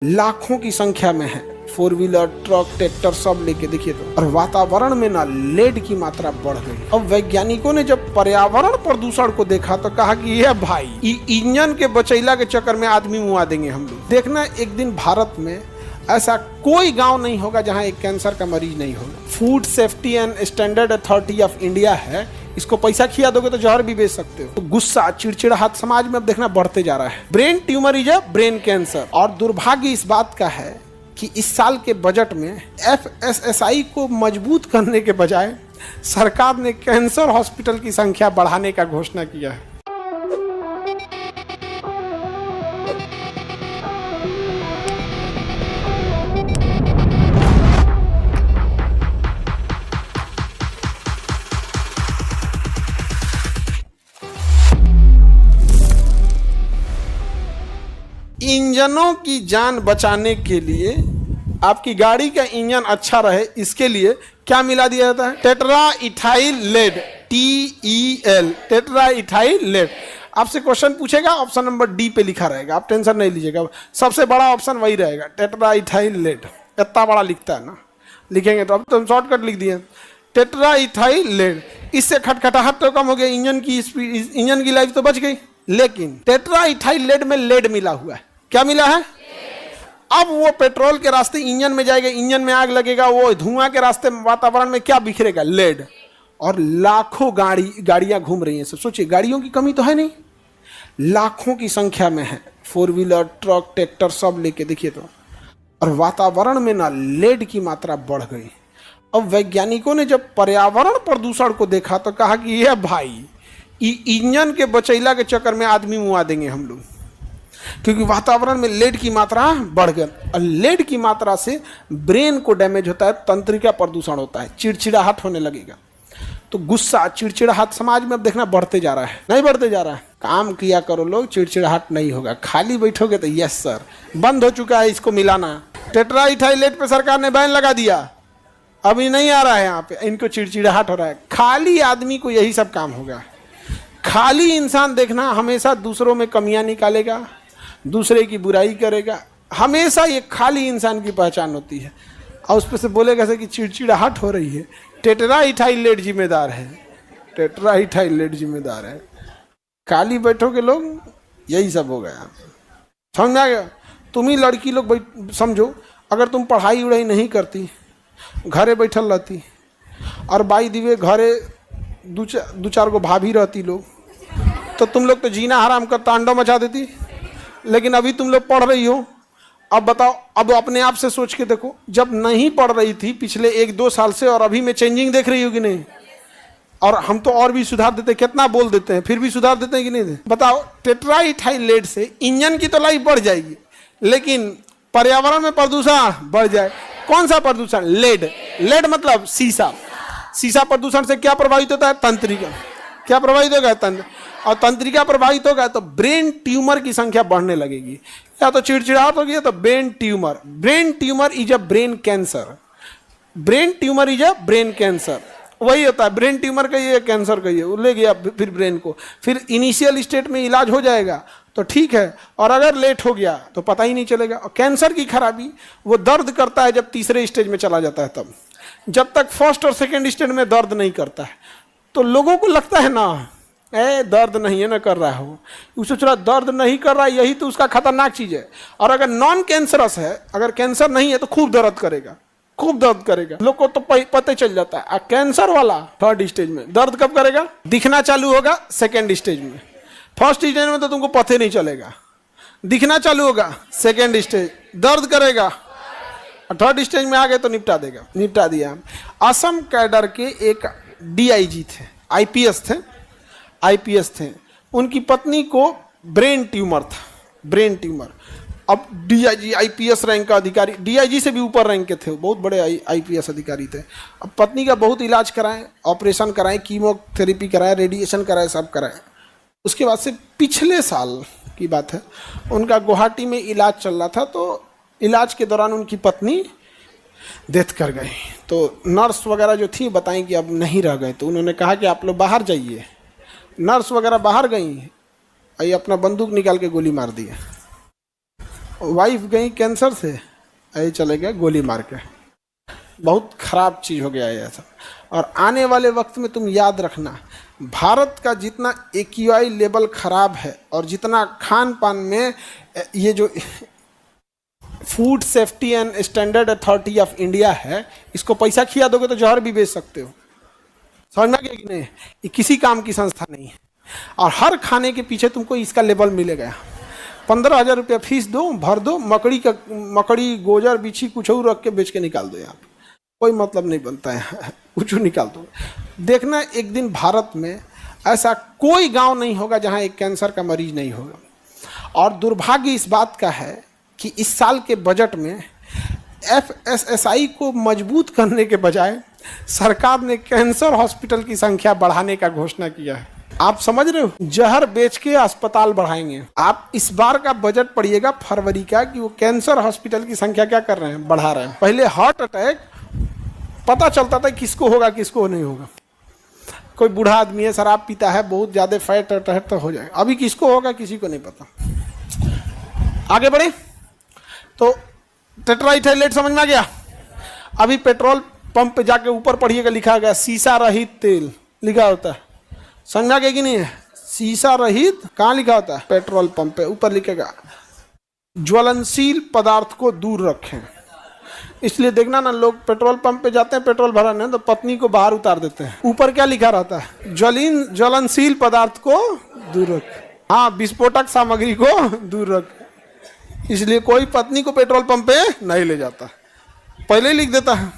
लाखों की संख्या में है, फोर व्हीलर ट्रक ट्रैक्टर सब लेके देखिए तो। और वातावरण में ना लेड की मात्रा बढ़ गई। अब वैज्ञानिकों ने जब पर्यावरण प्रदूषण को देखा तो कहा कि ये भाई इंजन के बचैला के चक्कर में आदमी मुआ देंगे हम लोग। देखना एक दिन भारत में ऐसा कोई गांव नहीं होगा जहां एक कैंसर का मरीज नहीं होगा। Food safety and standard authority of India है, इसको पैसा खिया दोगे तो जहर भी बेच सकते हो। तो गुस्सा चिड़चिड़ाहट समाज में अब देखना बढ़ते जा रहा है। Brain tumour is a brain cancer. और दुर्भाग्य इस बात का है कि इस साल के बजट में FSSAI को मजबूत करने के बजाय सरकार ने कैंसर हॉस्पिटल की संख्या बढ़ाने का घोषणा किया है। इंजनों की जान बचाने के लिए, आपकी गाड़ी का इंजन अच्छा रहे इसके लिए क्या मिला दिया जाता है? Tetra ethyl lead, TEL, tetra ethyl lead. आपसे क्वेश्चन पूछेगा, ऑप्शन नंबर डी पे लिखा रहेगा, आप टेंशन नहीं लीजिएगा, सबसे बड़ा ऑप्शन वही रहेगा, टेट्रा इथाइल लेड। इतना बड़ा लिखता है ना, लिखेंगे तो अब तो हम शॉर्टकट लिख दिए, टेट्रा इथाइल लेड। इससे खटखटाहट तो कम हो गया, इंजन की स्पीड, इंजन की लाइफ तो बच गई। लेकिन टेट्रा इथाइल लेड में लेड मिला हुआ है। क्या मिला है? अब वो पेट्रोल के रास्ते इंजन में जाएगा, इंजन में आग लगेगा, वो धुआं के रास्ते वातावरण में क्या बिखरेगा? लेड। और लाखों गाड़ियां घूम रही हैं। सब सोचिए, गाड़ियों की कमी तो है नहीं, लाखों की संख्या में है, फोर व्हीलर ट्रक ट्रैक्टर सब लेके देखिए तो। और वातावरण में ना लेड की मात्रा बढ़ गई। अब वैज्ञानिकों ने जब पर्यावरण प्रदूषण को देखा तो कहा कि ये भाई इंजन के बचैला के चक्कर में आदमी मुआ देंगे हम लोग, क्योंकि वातावरण में लेड की मात्रा बढ़ गई। और लेड की मात्रा से ब्रेन को डैमेज होता है, तंत्रिका प्रदूषण होता है, चिड़चिड़ाहट होने लगेगा। तो गुस्सा चिड़चिड़ाहट समाज में अब देखना बढ़ते जा रहा है, नहीं बढ़ते जा रहा है। काम किया करो लोग, चिड़चिड़ाहट नहीं होगा। खाली बैठोगे तो यस सर, बंद हो चुका है इसको मिलाना। टेट्रा इथाइल लेड पे सरकार ने बैन लगा दिया, अभी नहीं आ रहा है यहाँ पे, इनको चिड़चिड़ाहट हो रहा है। खाली आदमी को यही सब काम होगा। खाली इंसान देखना हमेशा दूसरों में कमियां निकालेगा, दूसरे की बुराई करेगा, हमेशा ये खाली इंसान की पहचान होती है। और उस पर से बोलेगा से कि चिड़चिड़ाहट हो रही है, टेट्रा इथाइल लेड जिम्मेदार है, टेट्रा इथाइल लेड जिम्मेदार है। खाली बैठोगे लोग, यही सब हो गया। समझ में आ गया? तुम ही लड़की लोग समझो, अगर तुम पढ़ाई उड़ाई नहीं करती, घरे बैठल रहती, और बाई दिवे घरे दो चार गो भाभी रहती लोग, तो तुम लोग तो जीना हराम कर तांडव मचा देती। लेकिन अभी तुम लोग पढ़ रही हो। अब बताओ, अब अपने आप से सोच के देखो, जब नहीं पढ़ रही थी पिछले 1-2 साल से, और अभी में चेंजिंग देख रही हो कि नहीं? और हम तो और भी सुधार देते, कितना बोल देते हैं, फिर भी सुधार देते हैं कि नहीं? बताओ, टेट्रा इथाइल लेड से इंजन की तो लाइफ बढ़ जाएगी, लेकिन पर्यावरण में प्रदूषण बढ़ जाए। कौन सा प्रदूषण? लेड। लेड मतलब शीशा। शीशा प्रदूषण से क्या प्रभावित होता है? तंत्रिका। क्या प्रभावित होगा? तंत्र। और तंत्रिका प्रभावित होगा तो ब्रेन ट्यूमर की संख्या बढ़ने लगेगी, या तो चिड़चिड़ाहट होगी, तो brain tumour. Brain tumour is a brain cancer. Brain tumour is a brain cancer. वही होता है, ब्रेन ट्यूमर का ये, कैंसर का ये, वो ले गया फिर ब्रेन को, फिर इनिशियल स्टेट में इलाज हो जाएगा तो ठीक है, और अगर लेट हो गया तो पता ही नहीं चलेगा। और कैंसर की खराबी, वो दर्द करता है जब तीसरे स्टेज में चला जाता है, तब। जब तक फर्स्ट और सेकेंड स्टेज में दर्द नहीं करता है तो लोगों को लगता है ना, दर्द नहीं है ना कर रहा हो, उसे सोच रहा दर्द नहीं कर रहा है, यही तो उसका खतरनाक चीज है। और अगर नॉन कैंसरस है, अगर कैंसर नहीं है तो खूब दर्द करेगा, खूब दर्द करेगा, लोग को तो पता चल जाता है। कैंसर वाला थर्ड स्टेज में दर्द कब करेगा? दिखना चालू होगा सेकेंड स्टेज में। फर्स्ट स्टेज में तो तुमको पता नहीं चलेगा, दिखना चालू होगा, सेकेंड स्टेज दर्द करेगा, थर्ड स्टेज में आ गए तो निपटा देगा। निपटा दिया। असम कैडर के एक DIG थे, IPS थे, उनकी पत्नी को ब्रेन ट्यूमर था, ब्रेन ट्यूमर। अब DIG IPS रैंक का अधिकारी, DIG से भी ऊपर रैंक के थे, बहुत बड़े IPS अधिकारी थे। अब पत्नी का बहुत इलाज कराएं, ऑपरेशन कराएं, कीमोथेरेपी कराएं, रेडिएशन कराएं, सब कराएं। उसके बाद से पिछले साल की बात है, उनका गुवाहाटी में इलाज चल रहा था, तो इलाज के दौरान उनकी पत्नी डेथ कर गई। तो नर्स वगैरह जो थी बताएं कि अब नहीं रह गए, तो उन्होंने कहा कि आप लोग बाहर जाइए। नर्स वगैरह बाहर गई, ये अपना बंदूक निकाल के गोली मार दी। वाइफ गई कैंसर से, ऐसे चले गए गोली मार के। बहुत खराब चीज़ हो गया है ऐसा। और आने वाले वक्त में तुम याद रखना, भारत का जितना AQI लेवल खराब है और जितना खान पान में ये जो food safety and standard authority of India है, इसको पैसा खिया दोगे तो जहर भी बेच सकते हो। समझना कि नहीं, ये किसी काम की संस्था नहीं है। और हर खाने के पीछे तुमको इसका लेवल मिलेगा। 15,000 रुपया फीस दो, भर दो, मकड़ी गोजर बिछी कुछ और रख के बेच के निकाल दो। यहाँ कोई मतलब नहीं बनता है, कुछ निकाल दो। देखना एक दिन भारत में ऐसा कोई गांव नहीं होगा जहां एक कैंसर का मरीज नहीं होगा। और दुर्भाग्य इस बात का है कि इस साल के बजट में FSSAI को मजबूत करने के बजाय सरकार ने कैंसर हॉस्पिटल की संख्या बढ़ाने का घोषणा किया है। आप समझ रहे हो, जहर बेच के अस्पताल बढ़ाएंगे। आप इस बार का बजट पढ़िएगा फरवरी का, कि वो कैंसर हॉस्पिटल की संख्या क्या कर रहे हैं, बढ़ा रहे हैं। पहले हार्ट अटैक पता चलता था किसको होगा किसको नहीं होगा। कोई बूढ़ा आदमी है, शराब पीता है, बहुत ज़्यादा फैट अटैक तो हो जाएगा। अभी किसको होगा किसी को नहीं पता। आगे बढ़े तो टेट्राइथाइलेट समझ में आ गया। अभी पेट्रोल पंप पे जाके ऊपर पढ़िएगा, लिखा गया शीशा रहित तेल लिखा होता है। समझा गया कि नहीं है? शीशा रहित कहाँ लिखा होता है? पेट्रोल पंप पे ऊपर लिखेगा ज्वलनशील पदार्थ को दूर रखें। इसलिए देखना ना, लोग पेट्रोल पंप पे जाते हैं पेट्रोल भराने तो पत्नी को बाहर उतार देते हैं। ऊपर क्या लिखा रहता है? ज्वलनशील पदार्थ को दूर रखें। हाँ, विस्फोटक सामग्री को दूर रखें। इसलिए कोई पत्नी को पेट्रोल पंप पे नहीं ले जाता, पहले ही लिख देता है।